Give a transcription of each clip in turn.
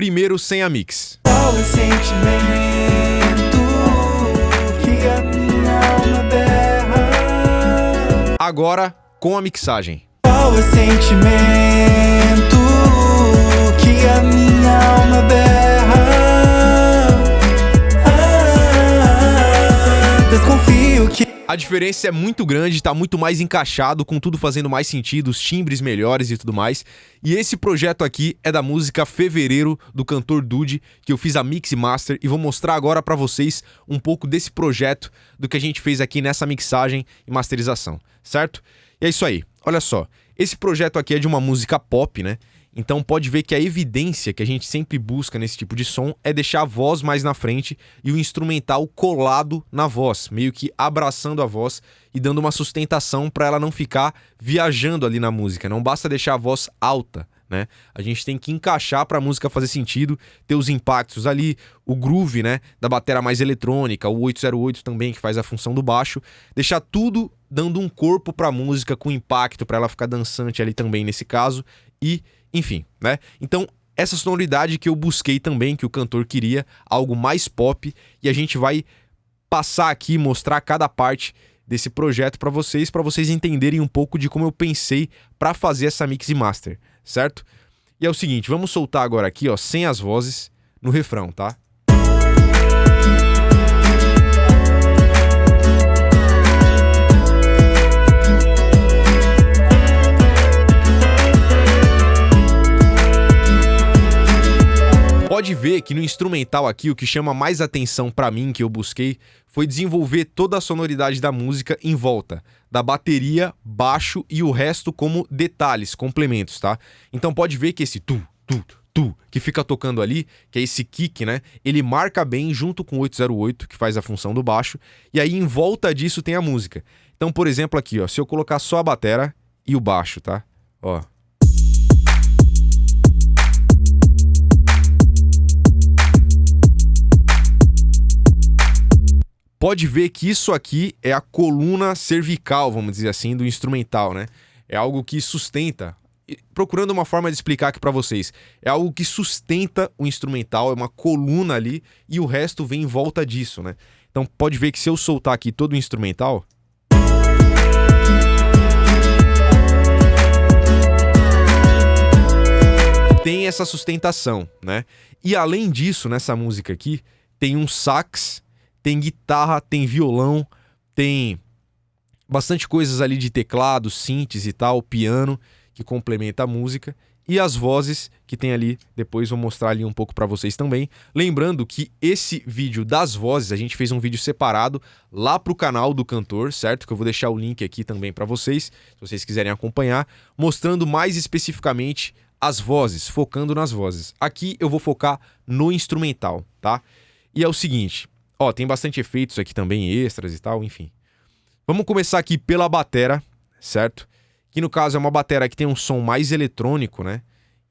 primeiro sem a mix. Qual é o sentimento que a minha alma berra? Agora com a mixagem. Qual é o sentimento que a minha alma berra? Desconfio que A diferença é muito grande, tá muito mais encaixado, com tudo fazendo mais sentido, os timbres melhores e tudo mais. E esse projeto aqui é da música Fevereiro, do cantor Dude, que eu fiz a mix e master, e vou mostrar agora pra vocês um pouco desse projeto, do que a gente fez aqui nessa mixagem e masterização, certo? E é isso aí, olha só, esse projeto aqui é de uma música pop, né? Então pode ver que a evidência que a gente sempre busca nesse tipo de som é deixar a voz mais na frente e o instrumental colado na voz, meio que abraçando a voz e dando uma sustentação para ela não ficar viajando ali na música. Não basta deixar a voz alta, né? A gente tem que encaixar para a música fazer sentido, ter os impactos ali, o groove, né, da bateria mais eletrônica, o 808 também que faz a função do baixo, deixar tudo dando um corpo para a música com impacto para ela ficar dançante ali também nesse caso e enfim, né? Então, essa sonoridade que eu busquei também, que o cantor queria, algo mais pop, e a gente vai passar aqui, mostrar cada parte desse projeto para vocês entenderem um pouco de como eu pensei para fazer essa mix e master, certo? E é o seguinte, vamos soltar agora aqui, ó, sem as vozes, no refrão, tá? Pode ver que no instrumental aqui, o que chama mais atenção pra mim, que eu busquei, foi desenvolver toda a sonoridade da música em volta, da bateria, baixo e o resto como detalhes, complementos, tá? Então pode ver que esse tu, que fica tocando ali, que é esse kick, né? Ele marca bem junto com o 808, que faz a função do baixo, e aí em volta disso tem a música. Então, por exemplo, aqui, ó, se eu colocar só a batera e o baixo, tá? Ó. Pode ver que isso aqui é a coluna cervical, vamos dizer assim, do instrumental, né? É algo que sustenta, procurando uma forma de explicar aqui pra vocês, é algo que sustenta o instrumental, é uma coluna ali, e o resto vem em volta disso, né? Então pode ver que se eu soltar aqui todo o instrumental... tem essa sustentação, né? E além disso, nessa música aqui, tem um sax... tem guitarra, tem violão, tem bastante coisas ali de teclado, synths e tal, piano, que complementa a música, e as vozes que tem ali, depois vou mostrar ali um pouco pra vocês também. Lembrando que esse vídeo das vozes, a gente fez um vídeo separado lá pro canal do cantor, certo? Que eu vou deixar o link aqui também pra vocês, se vocês quiserem acompanhar, mostrando mais especificamente as vozes, focando nas vozes. Aqui eu vou focar no instrumental, tá? E é o seguinte... ó, tem bastante efeitos aqui também, extras e tal, enfim. Vamos começar aqui pela batera, certo? Que no caso é uma batera que tem um som mais eletrônico, né?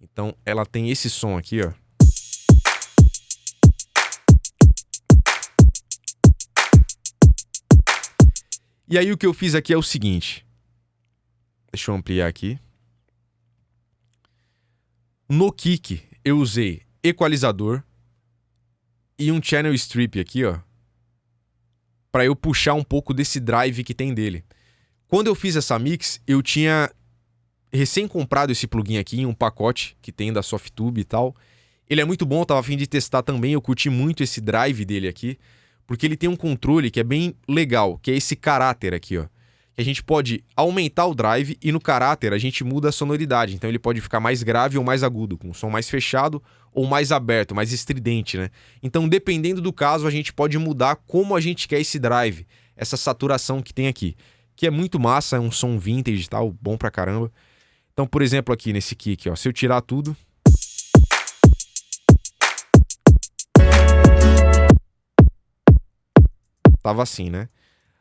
Então ela tem esse som aqui, ó. E aí o que eu fiz aqui é o seguinte. Deixa eu ampliar aqui. No kick eu usei equalizador e um channel strip aqui, ó, para eu puxar um pouco desse drive que tem dele. Quando eu fiz essa mix, eu tinha recém comprado esse plugin aqui em um pacote que tem da Softube e tal. Ele é muito bom, eu tava a fim de testar também, eu curti muito esse drive dele aqui, porque ele tem um controle que é bem legal, que é esse caráter aqui, ó. Que a gente pode aumentar o drive e no caráter a gente muda a sonoridade. Então ele pode ficar mais grave ou mais agudo, com um som mais fechado ou mais aberto, mais estridente, né? Então, dependendo do caso, a gente pode mudar como a gente quer esse drive, essa saturação que tem aqui. Que é muito massa, é um som vintage e tal, bom pra caramba. Então, por exemplo, aqui nesse kick, ó, se eu tirar tudo... tava assim, né?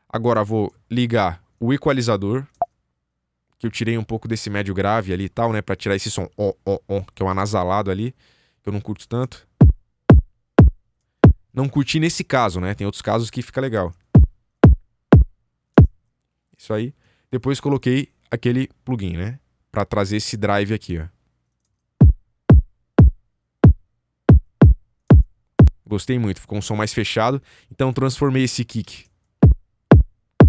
Agora vou ligar o equalizador, que eu tirei um pouco desse médio grave ali e tal, né? Pra tirar esse som que é um anasalado ali, que eu não curto tanto. Não curti nesse caso, né? Tem outros casos que fica legal. Isso aí. Depois coloquei aquele plugin, né? Pra trazer esse drive aqui, ó. Gostei muito, ficou um som mais fechado. Então transformei esse kick,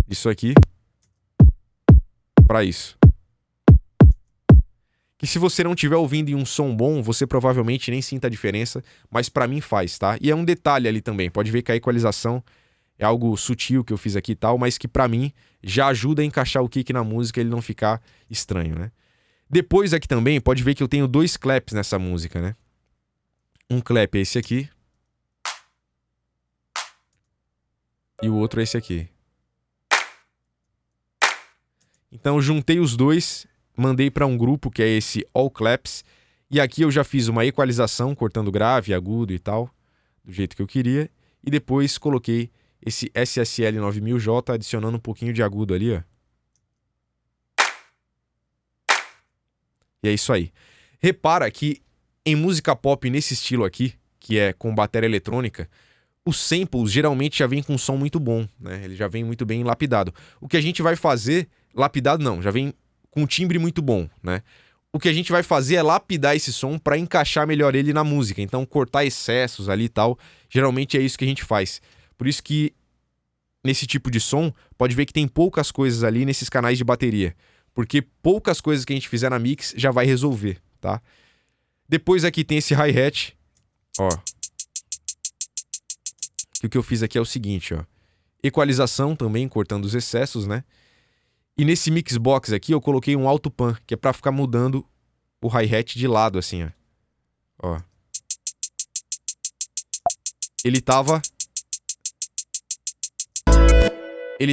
isso aqui, pra isso. Que se você não estiver ouvindo em um som bom, você provavelmente nem sinta a diferença, mas pra mim faz, tá? E é um detalhe ali também, pode ver que a equalização é algo sutil que eu fiz aqui e tal, mas que pra mim já ajuda a encaixar o kick na música e ele não ficar estranho, né? Depois aqui também, pode ver que eu tenho 2 claps nessa música, né? Um clap é esse aqui. E o outro é esse aqui. Então eu juntei os dois, mandei para um grupo que é esse All Claps. E aqui eu já fiz uma equalização, cortando grave, agudo e tal, do jeito que eu queria. E depois coloquei esse SSL 9000J, adicionando um pouquinho de agudo ali, ó. E é isso aí. Repara que em música pop nesse estilo aqui, que é com bateria eletrônica, os samples geralmente já vem com um som muito bom, né? Ele já vem muito bem lapidado. O que a gente vai fazer... Lapidado não, já vem com um timbre muito bom, né? O que a gente vai fazer é lapidar esse som para encaixar melhor ele na música. Então cortar excessos ali e tal, geralmente é isso que a gente faz. Por isso que nesse tipo de som, pode ver que tem poucas coisas ali nesses canais de bateria. Porque poucas coisas que a gente fizer na mix já vai resolver, tá? Depois aqui tem esse hi-hat, ó. E o que eu fiz aqui é o seguinte, ó. Equalização também, cortando os excessos, né? E nesse mixbox aqui eu coloquei um alto pan, que é pra ficar mudando o hi-hat de lado, assim, ó. Ó. Ele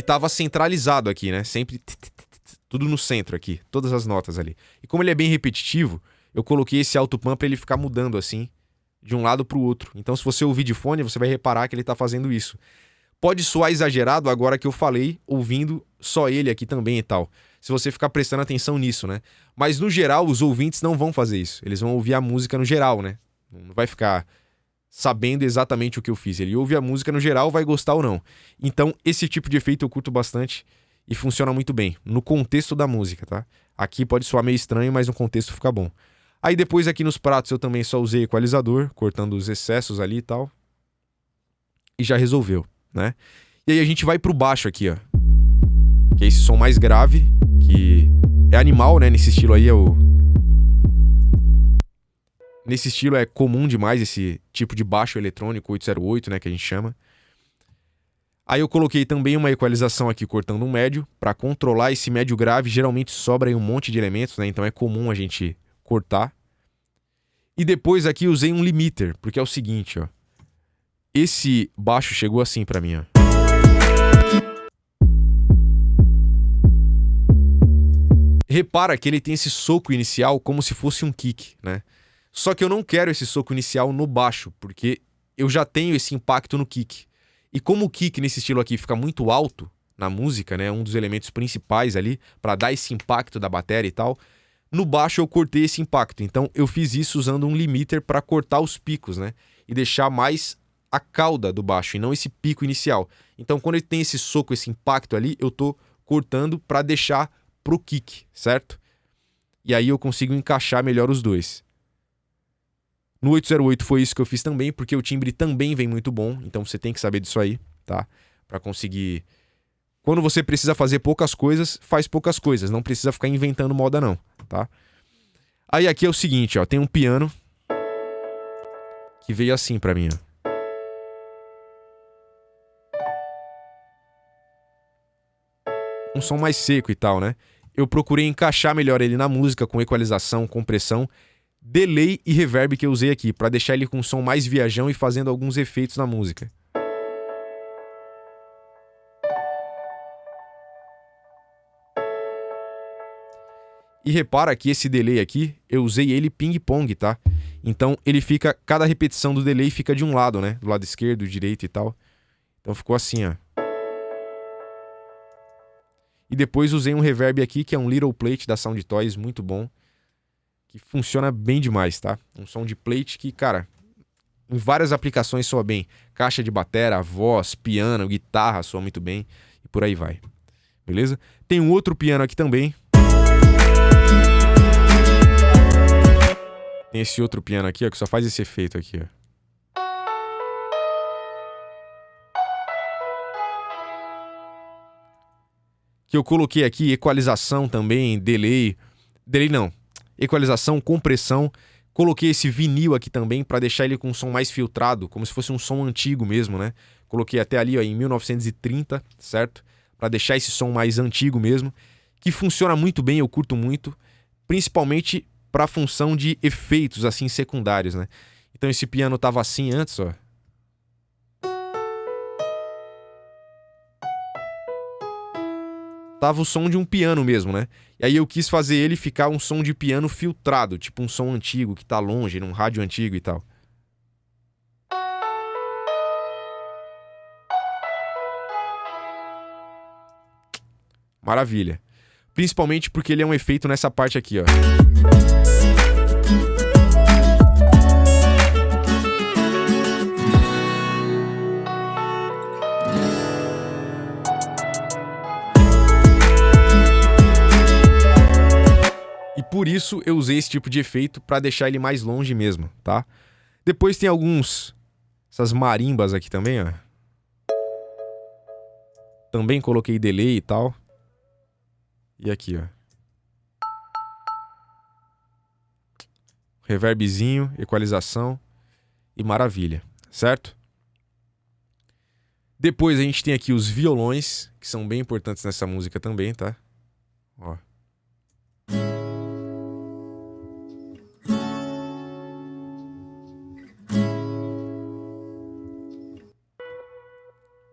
tava centralizado aqui, né? Sempre tudo no centro aqui, todas as notas ali. E como ele é bem repetitivo, eu coloquei esse alto pan pra ele ficar mudando assim, de um lado pro outro. Então se você ouvir de fone, você vai reparar que ele tá fazendo isso. Pode soar exagerado agora que eu falei, ouvindo só ele aqui também e tal. Se você ficar prestando atenção nisso, né? Mas no geral, os ouvintes não vão fazer isso. Eles vão ouvir a música no geral, né? Não vai ficar sabendo exatamente o que eu fiz. Ele ouve a música no geral, vai gostar ou não. Então, esse tipo de efeito eu curto bastante e funciona muito bem, no contexto da música, tá? Aqui pode soar meio estranho, mas no contexto fica bom. Aí depois aqui nos pratos eu também só usei equalizador, cortando os excessos ali e tal. E já resolveu, né? E aí a gente vai pro baixo aqui, ó. Que é esse som mais grave, que é animal, né? Nesse estilo aí é o... Nesse estilo é comum demais esse tipo de baixo eletrônico 808, né? Que a gente chama. Aí eu coloquei também uma equalização aqui cortando um médio. Pra controlar esse médio grave, geralmente sobra aí um monte de elementos, né? Então é comum a gente cortar. E depois aqui usei um limiter, porque é o seguinte, ó. Esse baixo chegou assim pra mim, ó. Repara que ele tem esse soco inicial como se fosse um kick, né? Só que eu não quero esse soco inicial no baixo, porque eu já tenho esse impacto no kick. E como o kick nesse estilo aqui fica muito alto na música, né? Um dos elementos principais ali, pra dar esse impacto da bateria e tal. No baixo eu cortei esse impacto. Então eu fiz isso usando um limiter pra cortar os picos, né? E deixar mais a cauda do baixo e não esse pico inicial. Então quando ele tem esse soco, esse impacto ali, eu tô cortando pra deixar pro kick, certo? E aí eu consigo encaixar melhor os dois. No 808 foi isso que eu fiz também, porque o timbre também vem muito bom, então você tem que saber disso aí, tá? Pra conseguir... Quando você precisa fazer poucas coisas, faz poucas coisas, não precisa ficar inventando moda não, tá? Aí aqui é o seguinte, ó, tem um piano que veio assim pra mim, ó. Um som mais seco e tal, né? Eu procurei encaixar melhor ele na música com equalização, compressão, delay e reverb que eu usei aqui, pra deixar ele com um som mais viajão e fazendo alguns efeitos na música. E repara que esse delay aqui, eu usei ele ping-pong, tá? Então ele fica, cada repetição do delay fica de um lado, né? Do lado esquerdo, direito e tal. Então ficou assim, ó. E depois usei um reverb aqui, que é um Little Plate da Sound Toys, muito bom. Que funciona bem demais, tá? Um som de plate que, cara, em várias aplicações soa bem. Caixa de bateria, voz, piano, guitarra soa muito bem. E por aí vai. Beleza? Tem um outro piano aqui também. Tem esse outro piano aqui, ó, que só faz esse efeito aqui, ó. que eu coloquei aqui equalização também, delay não, equalização, compressão. Coloquei esse vinil aqui também para deixar ele com um som mais filtrado, como se fosse um som antigo mesmo, né? Coloquei até ali, ó, em 1930, certo? Para deixar esse som mais antigo mesmo, que funciona muito bem, eu curto muito, principalmente para a função de efeitos assim secundários, né? Então esse piano tava assim antes, ó. Tava o som de um piano mesmo, né? E aí eu quis fazer ele ficar um som de piano filtrado, tipo um som antigo que tá longe, num rádio antigo e tal. Maravilha. Principalmente porque ele é um efeito nessa parte aqui, ó. E por isso eu usei esse tipo de efeito para deixar ele mais longe mesmo, tá? Depois tem essas marimbas aqui também, ó. Também coloquei delay e tal. E aqui, ó. Reverbzinho, equalização e maravilha, certo? Depois a gente tem aqui os violões, que são bem importantes nessa música também, tá? Ó.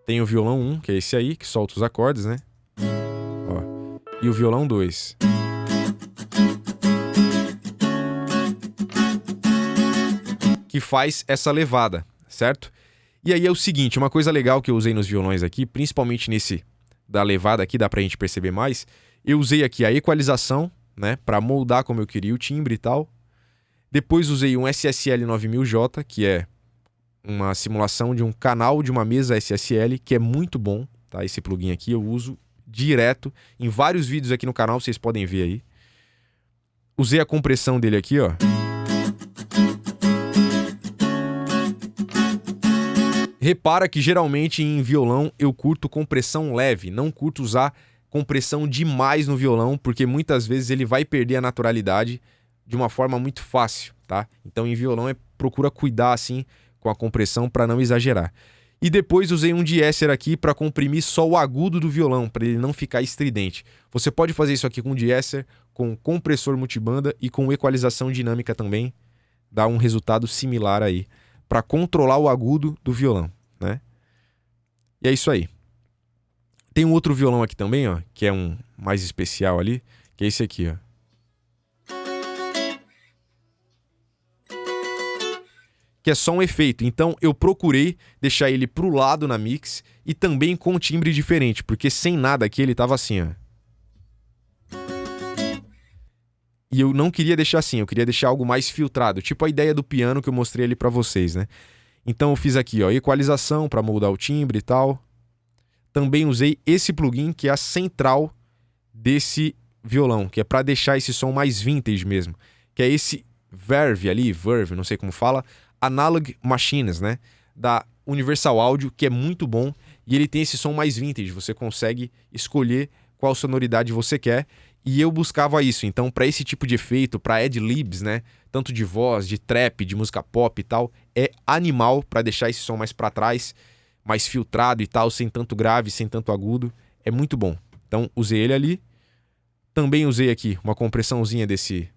Tem o violão 1, que é esse aí, que solta os acordes, né? Ó. E o violão 2. Que faz essa levada, certo? E aí é o seguinte, uma coisa legal que eu usei nos violões aqui, principalmente nesse da levada aqui, dá pra gente perceber mais, eu usei aqui a equalização, né, pra moldar como eu queria o timbre e tal. Depois usei um SSL 9000J, que é uma simulação de um canal de uma mesa SSL, que é muito bom, tá? Esse plugin aqui eu uso direto em vários vídeos aqui no canal, vocês podem ver aí. Usei a compressão dele aqui, ó. Repara que geralmente em violão eu curto compressão leve, não curto usar compressão demais no violão, porque muitas vezes ele vai perder a naturalidade de uma forma muito fácil, tá? Então em violão procura cuidar assim com a compressão para não exagerar. E depois usei um deesser aqui para comprimir só o agudo do violão, para ele não ficar estridente. Você pode fazer isso aqui com deesser, com compressor multibanda e com equalização dinâmica também. Dá um resultado similar aí, para controlar o agudo do violão, né? E é isso aí. Tem um outro violão aqui também, ó, que é um mais especial ali, que é esse aqui, ó. Que é só um efeito. Então eu procurei deixar ele pro lado na mix e também com timbre diferente, porque sem nada aqui ele tava assim, ó. E eu não queria deixar assim, eu queria deixar algo mais filtrado, tipo a ideia do piano que eu mostrei ali pra vocês, né? Então eu fiz aqui, ó, equalização pra moldar o timbre e tal. Também usei esse plugin que é a central desse violão, que é pra deixar esse som mais vintage mesmo, que é esse Verve ali, não sei como fala, Analog Machines, né? Da Universal Audio, que é muito bom. E ele tem esse som mais vintage. Você consegue escolher qual sonoridade você quer. E eu buscava isso. Então, para esse tipo de efeito, para ad-libs, né? Tanto de voz, de trap, de música pop e tal, é animal para deixar esse som mais para trás, mais filtrado e tal, sem tanto grave, sem tanto agudo. É muito bom. Então, usei ele ali. Também usei aqui uma compressãozinha desse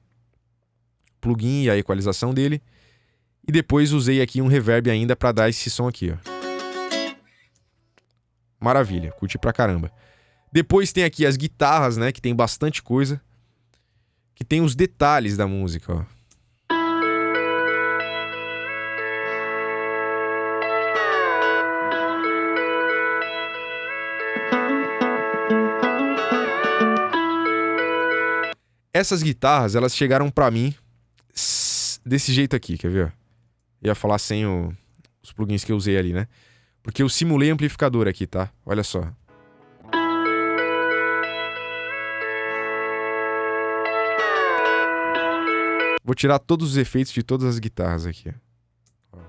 plugin e a equalização dele. E depois usei aqui um reverb ainda para dar esse som aqui, ó. Maravilha, curti pra caramba. Depois tem aqui as guitarras, né, que tem bastante coisa. Que tem os detalhes da música, ó. Essas guitarras, elas chegaram pra mim desse jeito aqui, quer ver? Ia falar sem os plugins que eu usei ali, né? Porque eu simulei amplificador aqui, tá? Olha só. Vou tirar todos os efeitos de todas as guitarras aqui. Ó.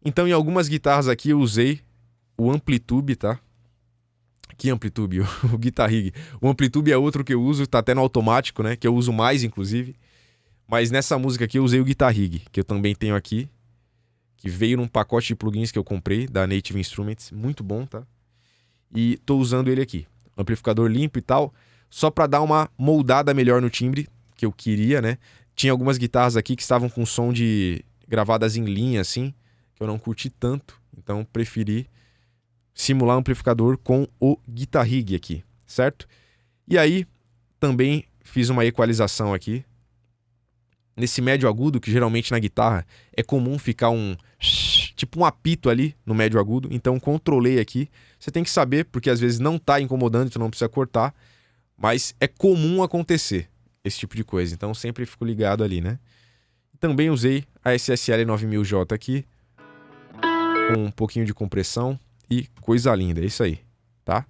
Então, em algumas guitarras aqui eu usei o Amplitude, tá? Que Amplitude? O Guitar Rig. O Amplitude é outro que eu uso, tá até no automático, né? Que eu uso mais, inclusive. Mas nessa música aqui eu usei o Guitar Rig, que eu também tenho aqui. Que veio num pacote de plugins que eu comprei, da Native Instruments. Muito bom, tá? E tô usando ele aqui. Amplificador limpo e tal. Só pra dar uma moldada melhor no timbre, que eu queria, né? Tinha algumas guitarras aqui que estavam com som de gravadas em linha, assim, que eu não curti tanto. Então preferi simular amplificador com o Guitar Rig aqui, certo? E aí, também fiz uma equalização aqui. Nesse médio agudo, que geralmente na guitarra é comum ficar tipo um apito ali no médio agudo. Então controlei aqui. Você tem que saber, porque às vezes não tá incomodando, tu não precisa cortar. Mas é comum acontecer esse tipo de coisa. Então sempre fico ligado ali, né? Também usei a SSL 9000J aqui, com um pouquinho de compressão e coisa linda, é isso aí, tá?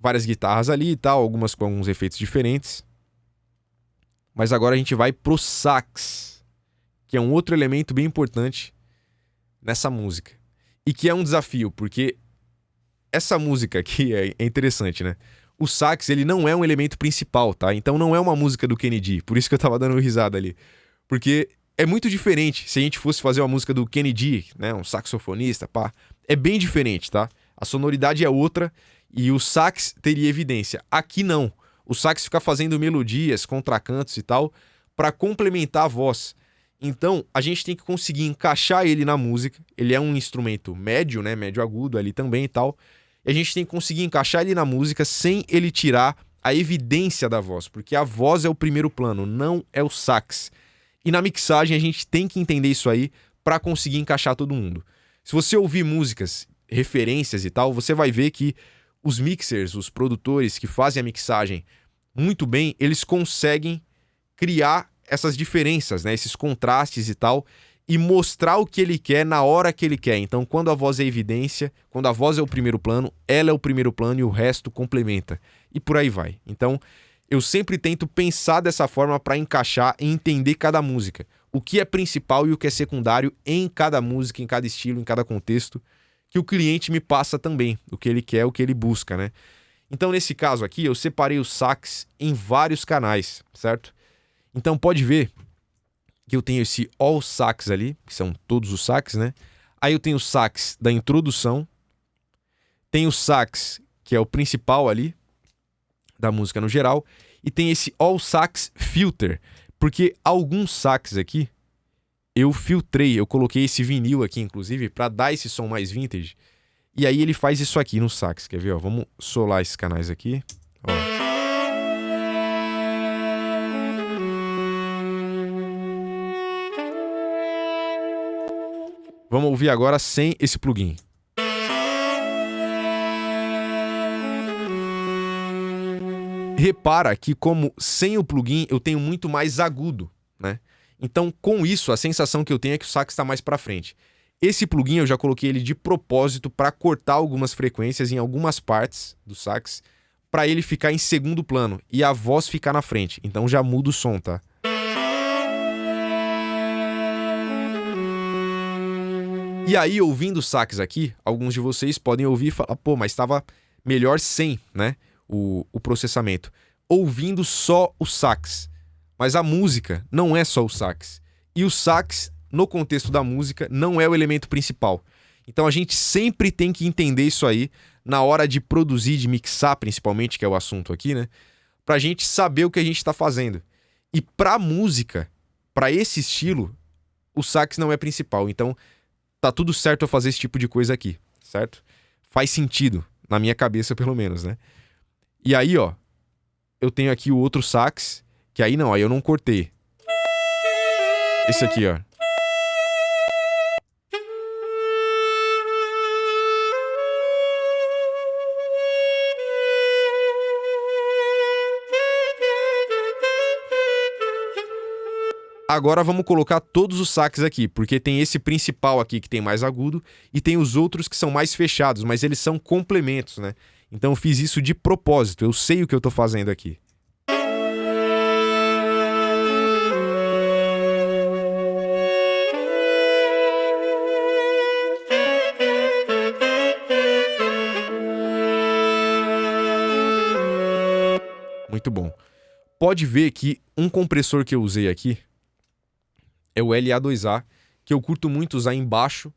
Várias guitarras ali e tal, algumas com alguns efeitos diferentes. Mas agora a gente vai pro sax, que é um outro elemento bem importante nessa música. E que é um desafio, porque essa música aqui é interessante, né? O sax, ele não é um elemento principal, tá? Então não é uma música do Kennedy, por isso que eu tava dando risada ali. Porque é muito diferente se a gente fosse fazer uma música do Kennedy, né? Um saxofonista, pá. É bem diferente, tá? A sonoridade é outra e o sax teria evidência. Aqui não. O sax fica fazendo melodias, contracantos e tal, para complementar a voz. Então, a gente tem que conseguir encaixar ele na música. Ele é um instrumento médio, né? Médio agudo ali também e tal. E a gente tem que conseguir encaixar ele na música sem ele tirar a evidência da voz, porque a voz é o primeiro plano, não é o sax. E na mixagem a gente tem que entender isso aí para conseguir encaixar todo mundo. Se você ouvir músicas, referências e tal, você vai ver que os mixers, os produtores que fazem a mixagem muito bem, eles conseguem criar essas diferenças, né? Esses contrastes e tal, e mostrar o que ele quer na hora que ele quer. Então, quando a voz é evidência, quando a voz é o primeiro plano, ela é o primeiro plano e o resto complementa. E por aí vai. Então, eu sempre tento pensar dessa forma para encaixar e entender cada música. O que é principal e o que é secundário em cada música, em cada estilo, em cada contexto, que o cliente me passa também, o que ele quer, o que ele busca, né? Então, nesse caso aqui, eu separei o sax em vários canais, certo? Então, pode ver que eu tenho esse all sax ali, que são todos os sax, né? Aí eu tenho o sax da introdução, tem o sax que é o principal ali, da música no geral, e tem esse all sax filter, porque alguns sax aqui eu filtrei, eu coloquei esse vinil aqui inclusive para dar esse som mais vintage, e aí ele faz isso aqui no sax, quer ver? Ó, vamos solar esses canais aqui, ó. Vamos ouvir agora sem esse plugin. Repara que como sem o plugin eu tenho muito mais agudo, né? Então com isso a sensação que eu tenho é que o sax está mais para frente. Esse plugin eu já coloquei ele de propósito para cortar algumas frequências em algumas partes do sax, para ele ficar em segundo plano e a voz ficar na frente. Então já muda o som, tá? E aí, ouvindo o sax aqui, alguns de vocês podem ouvir e falar, pô, mas estava melhor sem, né, o processamento. Ouvindo só o sax. Mas a música não é só o sax. E o sax, no contexto da música, não é o elemento principal. Então a gente sempre tem que entender isso aí na hora de produzir, de mixar principalmente, que é o assunto aqui, né? Pra gente saber o que a gente tá fazendo. E pra música, pra esse estilo, o sax não é principal. Então tá tudo certo eu fazer esse tipo de coisa aqui, certo? Faz sentido, na minha cabeça pelo menos, né? E aí, ó, eu tenho aqui o outro sax, que aí não, aí eu não cortei. Esse aqui, ó. Agora vamos colocar todos os sax aqui, porque tem esse principal aqui que tem mais agudo e tem os outros que são mais fechados, mas eles são complementos, né? Então eu fiz isso de propósito, eu sei o que eu tô fazendo aqui. muito bom. Pode ver que um compressor que eu usei aqui é o LA2A, que eu curto muito usar em baixo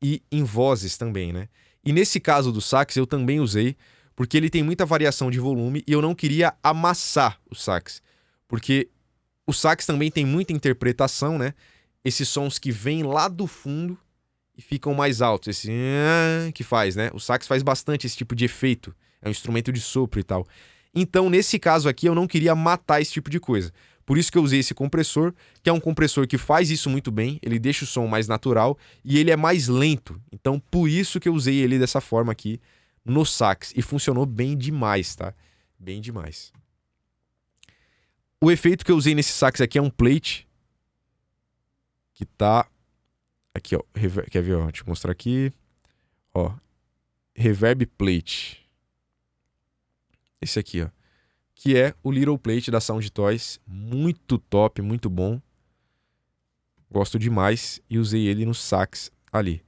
e em vozes também, né? E nesse caso do sax eu também usei, porque ele tem muita variação de volume e eu não queria amassar o sax, porque o sax também tem muita interpretação, né? Esses sons que vêm lá do fundo e ficam mais altos, esse que faz, né? O sax faz bastante esse tipo de efeito, é um instrumento de sopro e tal. Então, nesse caso aqui, eu não queria matar esse tipo de coisa. Por isso que eu usei esse compressor, que é um compressor que faz isso muito bem, ele deixa o som mais natural e ele é mais lento. Então, por isso que eu usei ele dessa forma aqui no sax. E funcionou bem demais, tá? Bem demais. O efeito que eu usei nesse sax aqui é um plate, que tá... Aqui, ó. Quer ver, ó? Deixa eu mostrar aqui. Ó. Reverb plate. Esse aqui, ó. Que é o Little Plate da Sound Toys. Muito top, muito bom. Gosto demais. E usei ele no sax ali.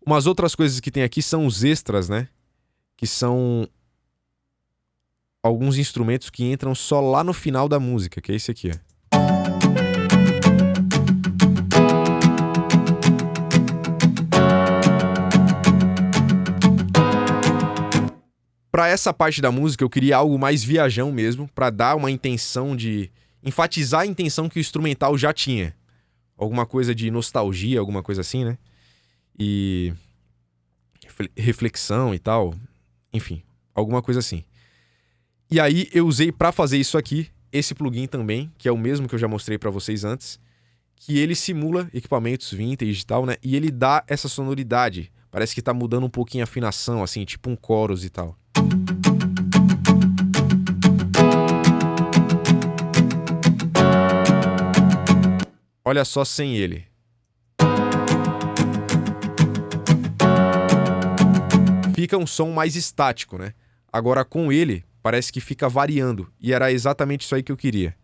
Umas outras coisas que tem aqui são os extras, né? Que são alguns instrumentos que entram só lá no final da música, que é esse aqui, ó. Para essa parte da música, eu queria algo mais viajão mesmo, para dar uma intenção de... enfatizar a intenção que o instrumental já tinha. Alguma coisa de nostalgia, alguma coisa assim, né? E... reflexão e tal. Enfim, alguma coisa assim. E aí eu usei para fazer isso aqui, esse plugin também, que é o mesmo que eu já mostrei para vocês antes, que ele simula equipamentos vintage e tal, né? E ele dá essa sonoridade. Parece que tá mudando um pouquinho a afinação, assim, tipo um chorus e tal. Olha só sem ele. Fica um som mais estático, né? Agora com ele, parece que fica variando. E era exatamente isso aí que eu queria.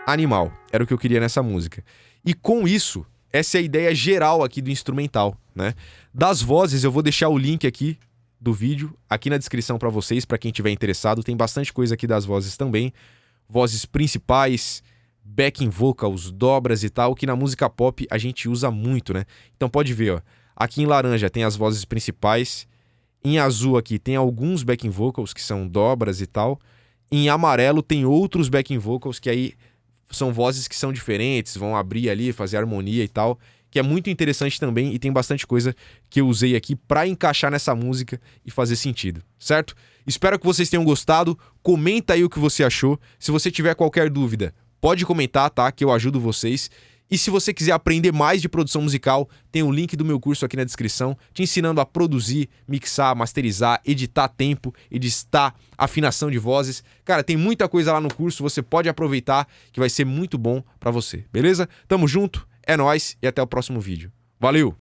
Animal. Era o que eu queria nessa música. E com isso, essa é a ideia geral aqui do instrumental, né? Das vozes, eu vou deixar o link aqui do vídeo, aqui na descrição para vocês, para quem tiver interessado. Tem bastante coisa aqui das vozes também. Vozes principais, backing vocals, dobras e tal, que na música pop a gente usa muito, né? Então pode ver, ó. Aqui em laranja tem as vozes principais. Em azul aqui tem alguns backing vocals, que são dobras e tal. Em amarelo tem outros backing vocals, que aí são vozes que são diferentes, vão abrir ali, fazer harmonia e tal, que é muito interessante também e tem bastante coisa que eu usei aqui pra encaixar nessa música e fazer sentido, certo? Espero que vocês tenham gostado, comenta aí o que você achou, se você tiver qualquer dúvida, pode comentar, tá? Que eu ajudo vocês. E se você quiser aprender mais de produção musical, tem o link do meu curso aqui na descrição, te ensinando a produzir, mixar, masterizar, editar tempo, editar afinação de vozes. Cara, tem muita coisa lá no curso, você pode aproveitar, que vai ser muito bom pra você, beleza? Tamo junto, é nóis e até o próximo vídeo. Valeu!